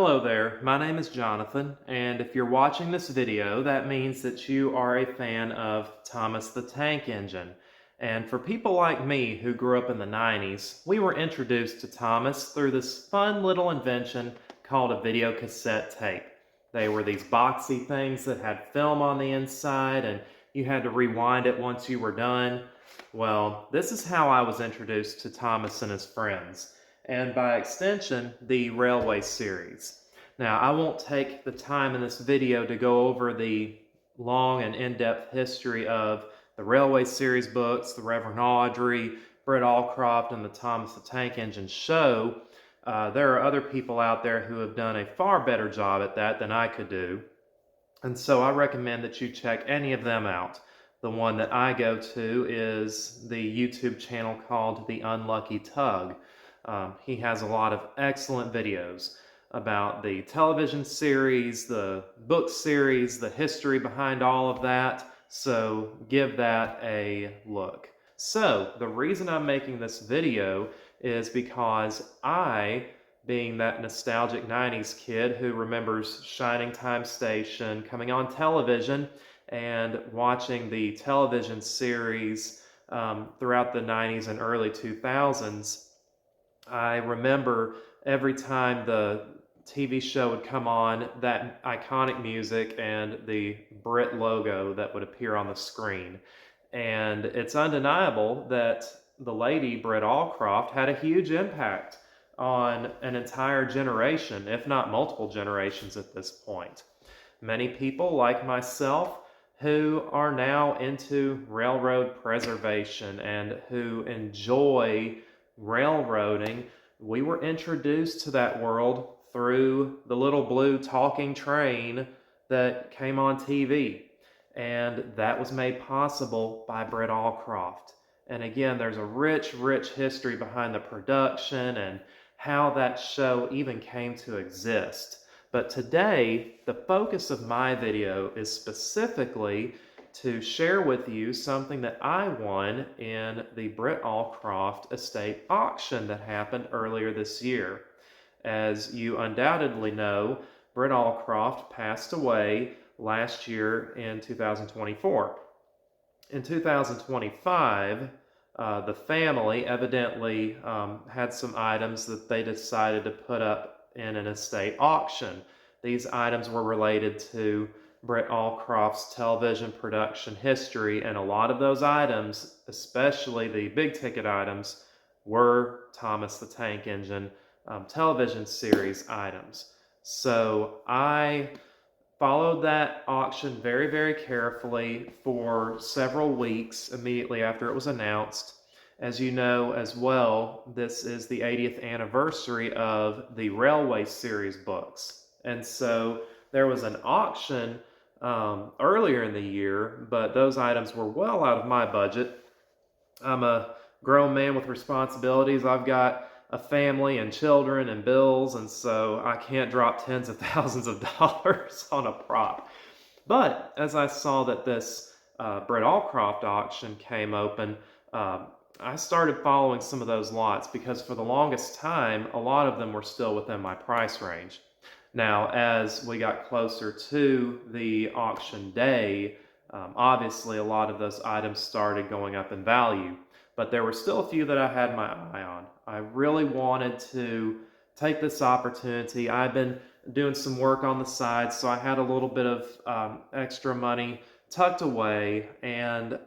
Hello there, my name is Jonathan, and if you're watching this video, that means that you are a fan of Thomas the Tank Engine. And for people like me who grew up in the 90s, we were introduced to Thomas through this fun little invention called a video cassette tape. They were these boxy things that had film on the inside, and you had to rewind it once you were done. Well, this is how I was introduced to Thomas and his friends, and by extension, the Railway series. Now, I won't take the time in this video to go over the long and in-depth history of the Railway series books, the Reverend Awdry, Britt Allcroft, and the Thomas the Tank Engine show. There are other people out there who have done a far better job at that than I could do. And so I recommend that you check any of them out. The one that I go to is the YouTube channel called The Unlucky Tug. He has a lot of excellent videos about the television series, the book series, the history behind all of that, so give that a look. So, the reason I'm making this video is because I, being that nostalgic 90s kid who remembers Shining Time Station coming on television and watching the television series throughout the 90s and early 2000s, I remember every time the TV show would come on, that iconic music and the Britt logo that would appear on the screen. And it's undeniable that the lady, Britt Allcroft, had a huge impact on an entire generation, if not multiple generations at this point. Many people, like myself, who are now into railroad preservation and who enjoy railroading, we were introduced to that world through the little blue talking train that came on TV. And that was made possible by Britt Allcroft. And again, there's a rich, rich history behind the production and how that show even came to exist. But today, the focus of my video is specifically to share with you something that I won in the Britt Allcroft Estate Auction that happened earlier this year. As you undoubtedly know, Britt Allcroft passed away last year in 2024. In 2025, the family evidently had some items that they decided to put up in an estate auction. These items were related to Britt Allcroft's television production history, and a lot of those items, especially the big ticket items, were Thomas the Tank Engine television series items. So I followed that auction very, very carefully for several weeks immediately after it was announced. As you know as well, this is the 80th anniversary of the Railway series books. And so there was an auction earlier in the year, but those items were well out of my budget. I'm a grown man with responsibilities. I've got a family and children and bills, and so I can't drop tens of thousands of dollars on a prop. But as I saw that this Britt Allcroft auction came open, I started following some of those lots because for the longest time, a lot of them were still within my price range. Now, as we got closer to the auction day, obviously a lot of those items started going up in value, but there were still a few that I had my eye on. I really wanted to take this opportunity. I've been doing some work on the side, so I had a little bit of extra money tucked away, and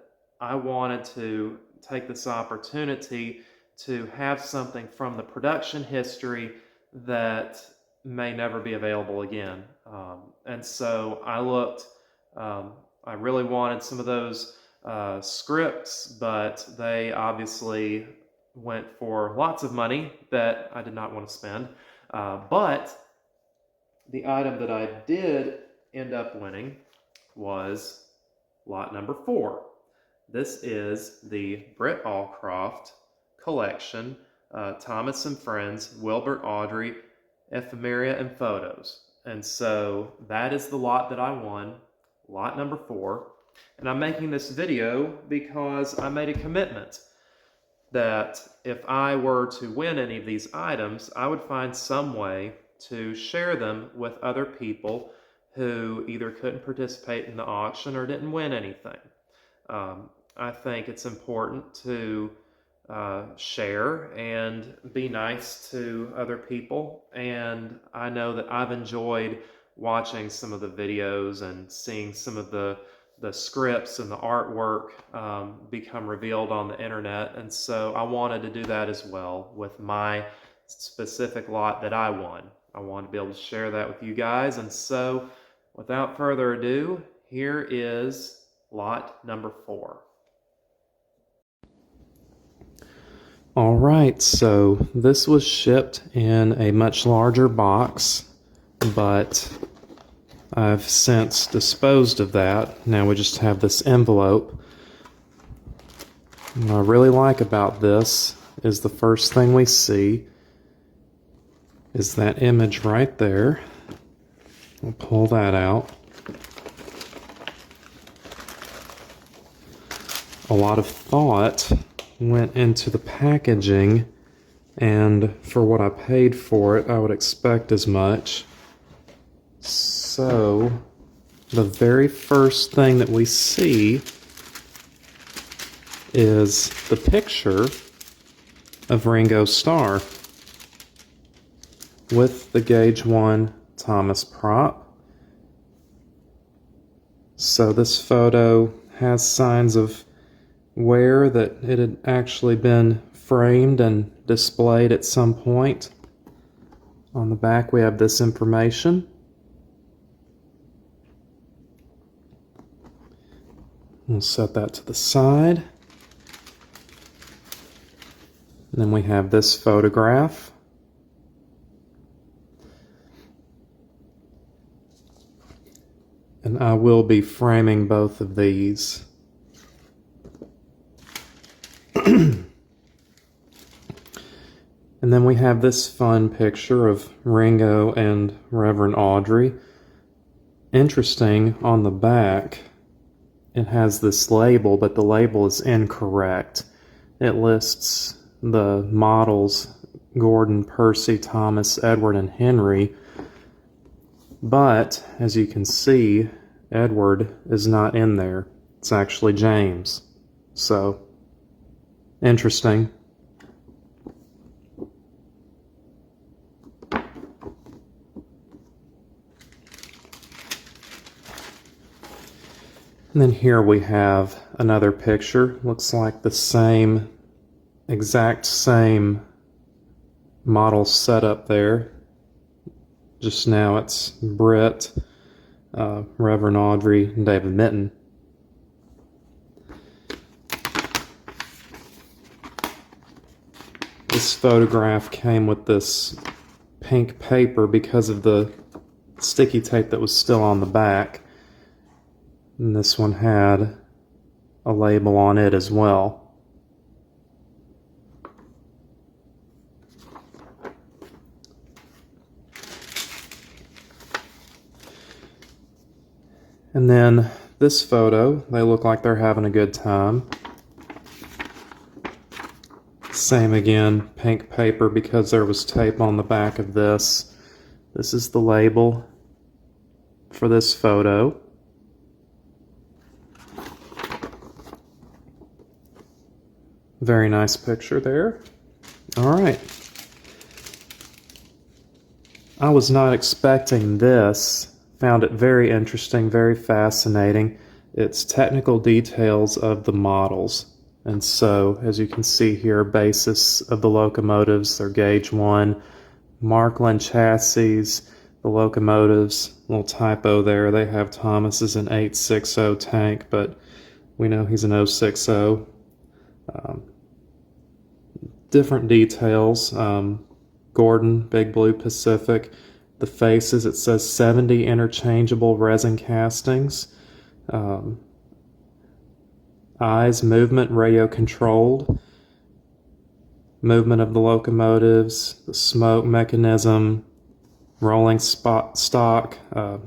I wanted to take this opportunity to have something from the production history that may never be available again. And so I looked, I really wanted some of those scripts, but they obviously went for lots of money that I did not want to spend. But the item that I did end up winning was lot number 4. This is the Britt Allcroft collection, Thomas and Friends, Wilbert Awdry, Ephemeria and Photos. And so that is the lot that I won, lot number 4. And I'm making this video because I made a commitment that if I were to win any of these items, I would find some way to share them with other people who either couldn't participate in the auction or didn't win anything. I think it's important to share and be nice to other people, and I know that I've enjoyed watching some of the videos and seeing some of the scripts and the artwork become revealed on the internet, and so I wanted to do that as well with my specific lot that I won. I want to be able to share that with you guys, and so without further ado, here is lot number 4. All right, so this was shipped in a much larger box, but I've since disposed of that. Now we just have this envelope. What I really like about this is the first thing we see is that image right there. We'll pull that out. A lot of thought went into the packaging, and for what I paid for it, I would expect as much. So, the very first thing that we see is the picture of Ringo Starr with the Gauge 1 Thomas prop. So this photo has signs of wear that it had actually been framed and displayed at some point. On the back we have this information. We'll set that to the side. And then we have this photograph. And I will be framing both of these. And then we have this fun picture of Ringo and Reverend Awdry. Interesting, on the back, it has this label, but the label is incorrect. It lists the models Gordon, Percy, Thomas, Edward, and Henry. But, as you can see, Edward is not in there. It's actually James. So, interesting. And then here we have another picture. Looks like the exact same model setup there. Just now it's Britt, Reverend Awdry, and David Minton. This photograph came with this pink paper because of the sticky tape that was still on the back. And this one had a label on it as well. And then this photo, they look like they're having a good time. Same again, pink paper because there was tape on the back of this. This is the label for this photo. Very nice picture there. All right. I was not expecting this. Found it very interesting, very fascinating. It's technical details of the models. And so, as you can see here, basis of the locomotives, they're Gauge 1, Markland chassis, the locomotives, little typo there, they have Thomas as an 860 tank, but we know he's an 060. Different details. Gordon, Big Blue Pacific. The faces, it says 70 interchangeable resin castings. Eyes, movement, radio controlled. Movement of the locomotives, the smoke mechanism, rolling stock,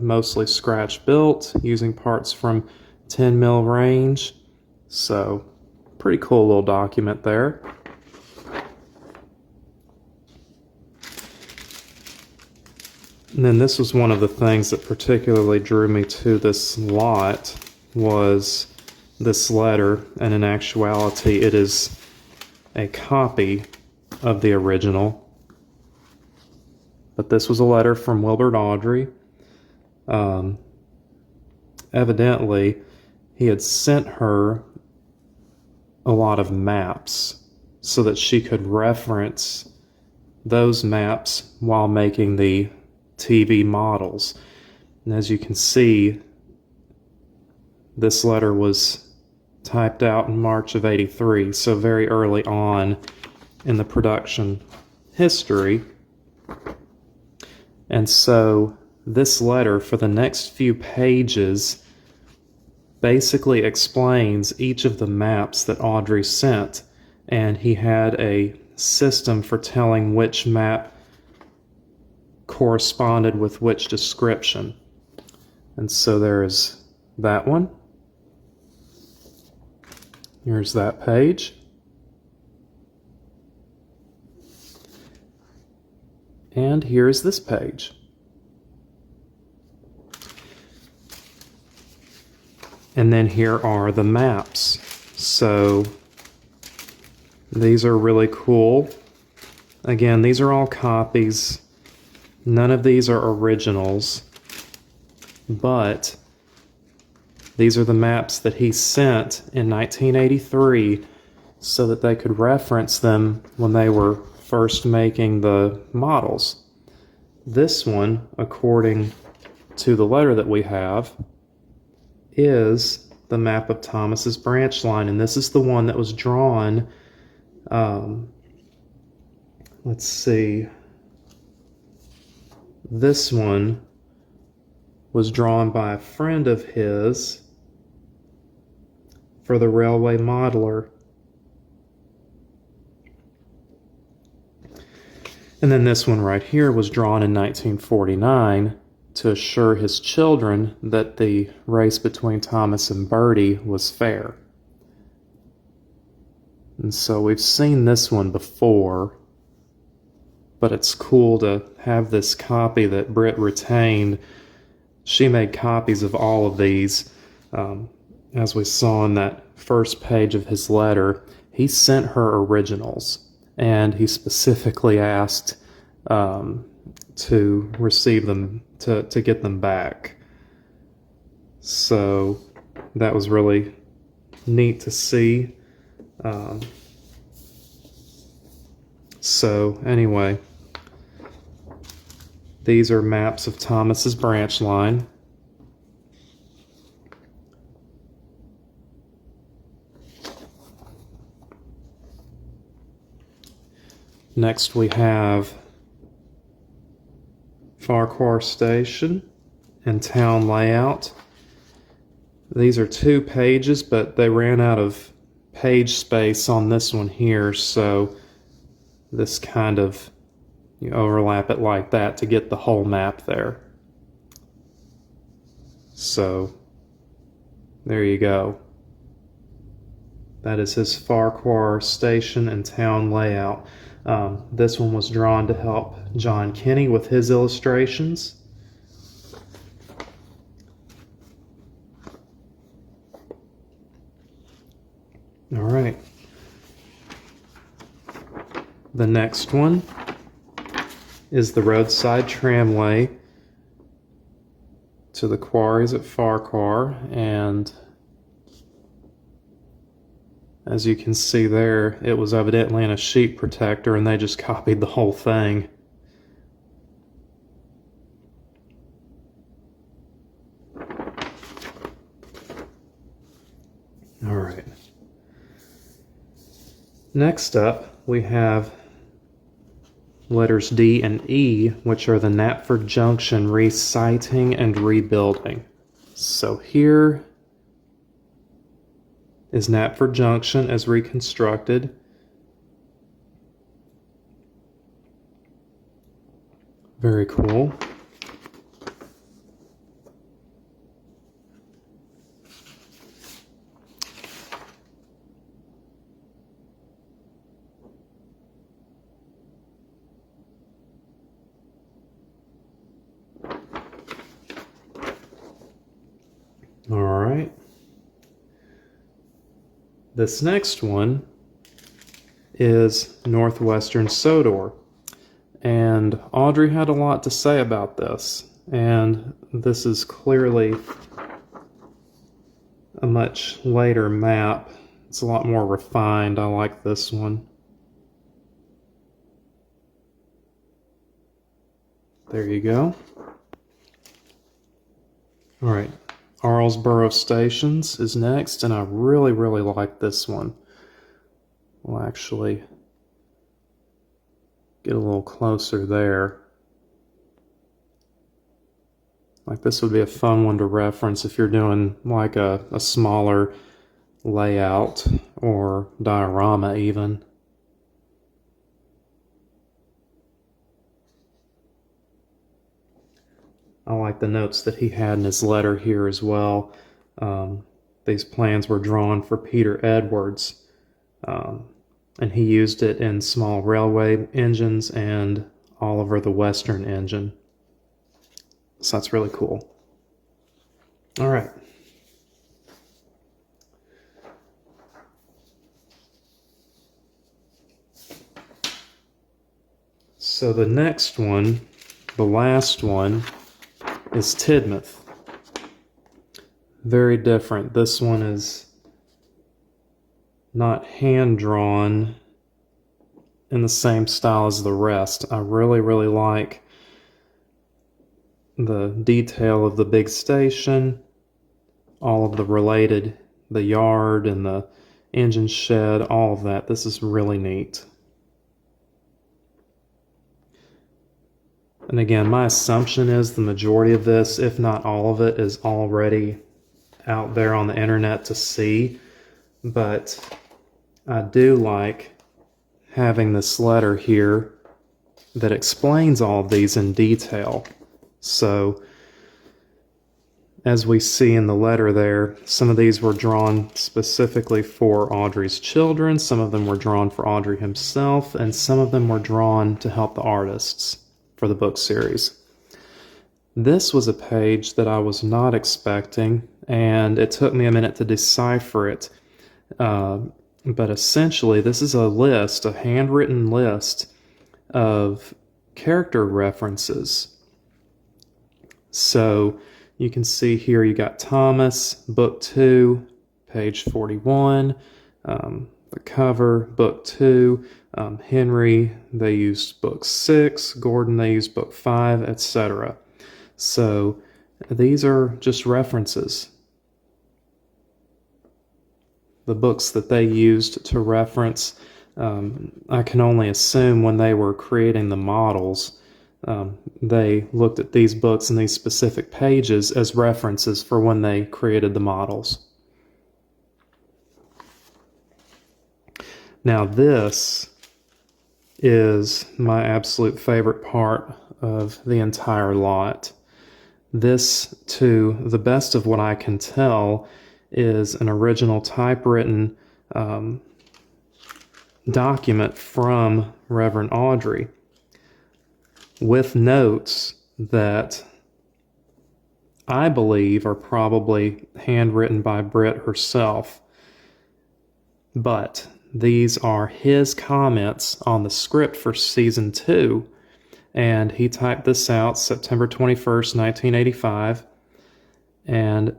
mostly scratch built, using parts from 10 mil range. So, pretty cool little document there. And then this was one of the things that particularly drew me to this lot, was this letter, and in actuality it is a copy of the original. But this was a letter from Wilbert Awdry. Evidently, he had sent her a lot of maps so that she could reference those maps while making the TV models. And as you can see, this letter was typed out in March of '83, so very early on in the production history. And so this letter, for the next few pages, basically explains each of the maps that Awdry sent, and he had a system for telling which map corresponded with which description. And so there is that one. Here's that page. And here's this page. And then here are the maps. So these are really cool. Again, these are all copies. None of these are originals, but these are the maps that he sent in 1983 so that they could reference them when they were first making the models. This one, according to the letter that we have, is the map of Thomas's branch line, and this is the one that was drawn, let's see, this one was drawn by a friend of his for the railway modeler. And then this one right here was drawn in 1949 to assure his children that the race between Thomas and Bertie was fair. And so we've seen this one before, but it's cool to have this copy that Britt retained. She made copies of all of these. As we saw in that first page of his letter, he sent her originals, and he specifically asked to receive them, to get them back. So that was really neat to see. So anyway, these are maps of Thomas's branch line. Next we have Farquhar Station and town layout. These are 2 pages, but they ran out of page space on this one here, so this kind of, you overlap it like that to get the whole map there. So there you go. That is his Farquhar Station and town layout. This one was drawn to help John Kinney with his illustrations. All right. The next one is the roadside tramway to the quarries at Farquhar, and as you can see there, it was evidently in a sheet protector, and they just copied the whole thing. All right. Next up, we have letters D and E, which are the Knapford Junction resiting and rebuilding. So here is Knapford Junction as reconstructed. Very cool. This next one is Northwestern Sodor. And Awdry had a lot to say about this. And this is clearly a much later map. It's a lot more refined. I like this one. There you go. Alright, Arlesboro Stations is next, and I really, really like this one. We'll actually get a little closer there. Like, this would be a fun one to reference if you're doing like a smaller layout or diorama even. I like the notes that he had in his letter here as well. These plans were drawn for Peter Edwards, and he used it in small railway engines and Oliver the Western engine. So that's really cool. All right. So the next one, the last one, is Tidmouth. Very different. This one is not hand-drawn in the same style as the rest. I really, really like the detail of the big station, all of the related, the yard and the engine shed, all of that. This is really neat. And again, my assumption is the majority of this, if not all of it, is already out there on the internet to see. But I do like having this letter here that explains all of these in detail. So, as we see in the letter there, some of these were drawn specifically for Awdry's children, some of them were drawn for Awdry himself, and some of them were drawn to help the artists for the book series. This was a page that I was not expecting, and it took me a minute to decipher it. But essentially, this is a list, a handwritten list of character references. So you can see here you got Thomas, book 2, page 41, the cover, book 2, Henry, they used book 6, Gordon, they used book 5, etc. So these are just references. The books that they used to reference, I can only assume when they were creating the models, they looked at these books and these specific pages as references for when they created the models. Now this is my absolute favorite part of the entire lot. This, to the best of what I can tell, is an original typewritten document from Reverend Awdry with notes that I believe are probably handwritten by Britt herself. But these are his comments on the script for season 2, and he typed this out September 21st, 1985, and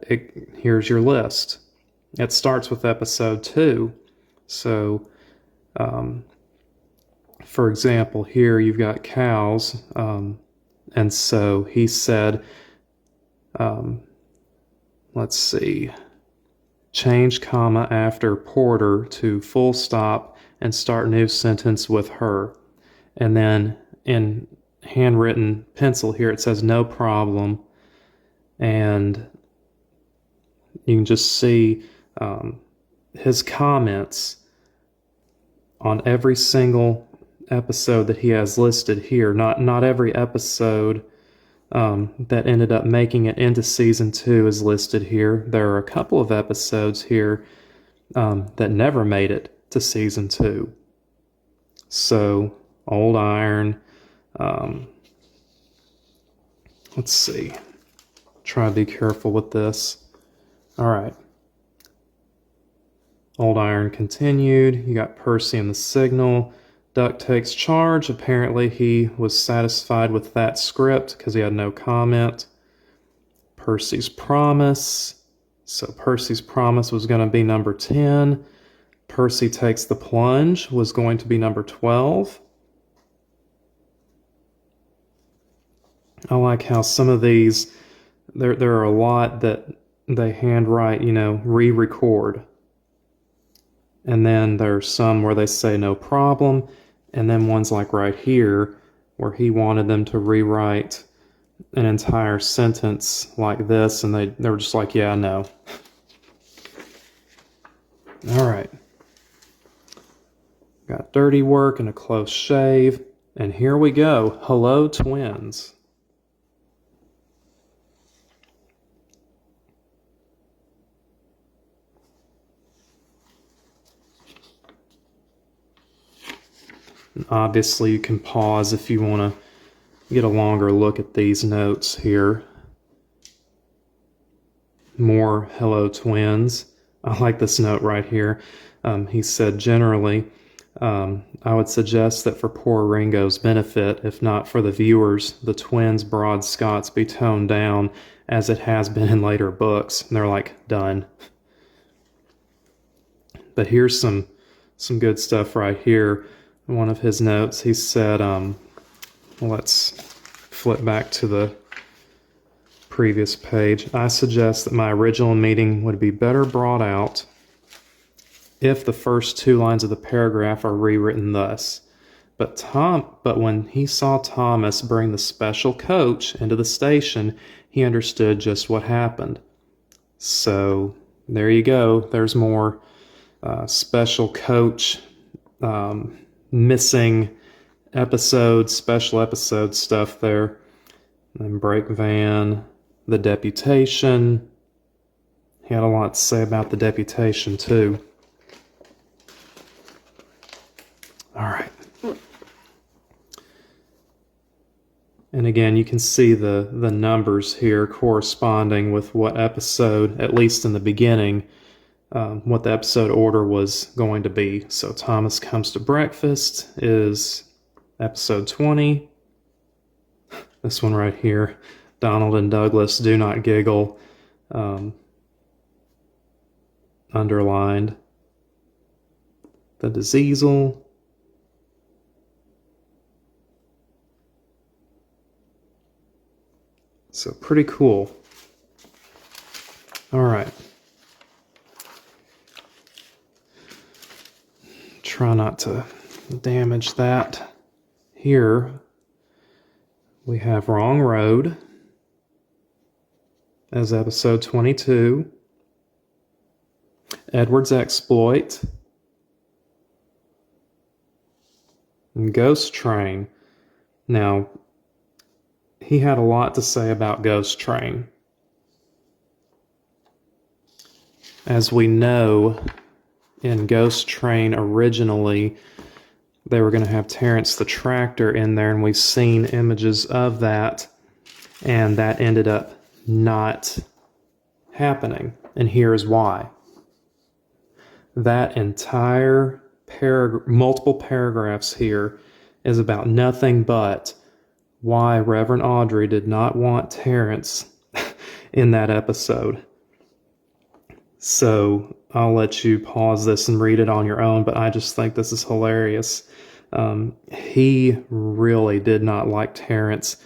here's your list. It starts with episode 2. So, for example, here you've got cows, and so he said, let's see, change comma after Porter to full stop and start new sentence with her. And then in handwritten pencil here it says no problem, and you can just see his comments on every single episode that he has listed here. Not every episode that ended up making it into season 2 is listed here. There are a couple of episodes here that never made it to season 2. So, Old Iron, let's see. Try to be careful with this. All right. Old Iron continued. You got Percy and the signal. Duck takes charge. Apparently he was satisfied with that script because he had no comment. Percy's promise. So Percy's promise was going to be number 10. Percy takes the plunge was going to be number 12. I like how some of these, there are a lot that they handwrite, re-record. And then there's some where they say no problem. And then ones like right here where he wanted them to rewrite an entire sentence like this. And they were just like, yeah, no. All right. Got dirty work and a close shave. And here we go. Hullo Twins. Obviously, you can pause if you want to get a longer look at these notes here. More Hullo Twins. I like this note right here. He said, generally, I would suggest that for poor Ringo's benefit, if not for the viewers, the twins' broad Scots be toned down as it has been in later books. And they're like, done. But here's some good stuff right here. One of his notes, he said, let's flip back to the previous page. I suggest that my original meaning would be better brought out if the first 2 lines of the paragraph are rewritten thus. But when he saw Thomas bring the special coach into the station, he understood just what happened. So there you go. There's more special coach missing episodes, special episode stuff there. And then brake van, the deputation. He had a lot to say about the deputation too. All right. And again, you can see the numbers here corresponding with what episode, at least in the beginning, what the episode order was going to be. So Thomas Comes to Breakfast is episode 20. This one right here, Donald and Douglas Do Not Giggle, underlined. The Diseasel. So pretty cool. All right. Try not to damage that. Here we have Wrong Road as episode 22. Edward's Exploit. And Ghost Train. Now, he had a lot to say about Ghost Train. As we know, in Ghost Train originally, they were going to have Terence the tractor in there, and we've seen images of that, and that ended up not happening. And here's why. That entire multiple paragraphs here is about nothing but why Reverend Awdry did not want Terence in that episode. So I'll let you pause this and read it on your own, but I just think this is hilarious. He really did not like Terence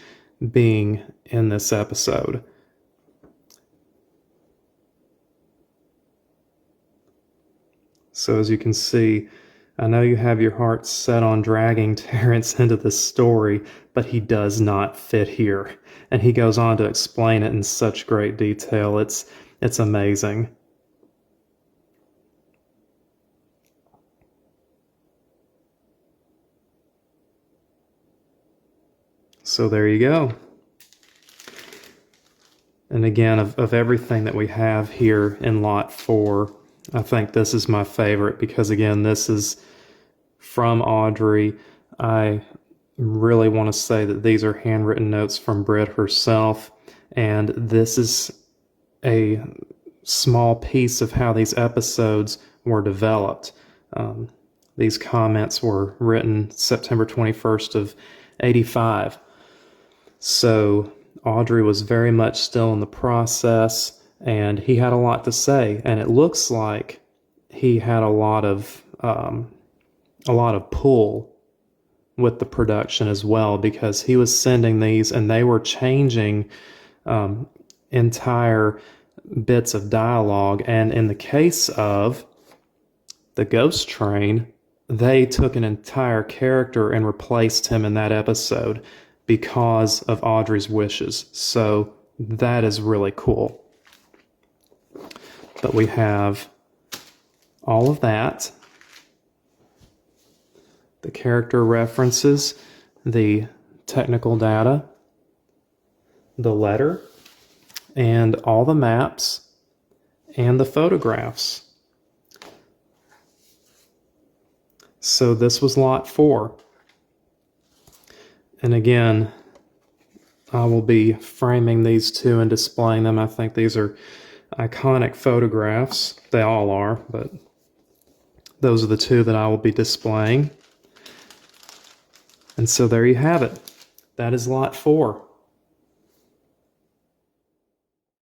being in this episode. So as you can see, I know you have your heart set on dragging Terence into this story, but he does not fit here. And he goes on to explain it in such great detail. It's amazing. So there you go. And again, of everything that we have here in Lot 4, I think this is my favorite because, again, this is from Awdry. I really want to say that these are handwritten notes from Britt herself, and this is a small piece of how these episodes were developed. These comments were written September 21st of 85. So Awdry was very much still in the process, and he had a lot to say, and it looks like he had a lot of pull with the production as well, because he was sending these and they were changing entire bits of dialogue. And in the case of the Ghost Train, they took an entire character and replaced him in that episode because of Awdry's wishes. So that is really cool. But we have all of that, the character references, the technical data, the letter, and all the maps and the photographs. So this was lot 4. And again, I will be framing these two and displaying them. I think these are iconic photographs. They all are, but those are the two that I will be displaying. And so there you have it. That is lot 4.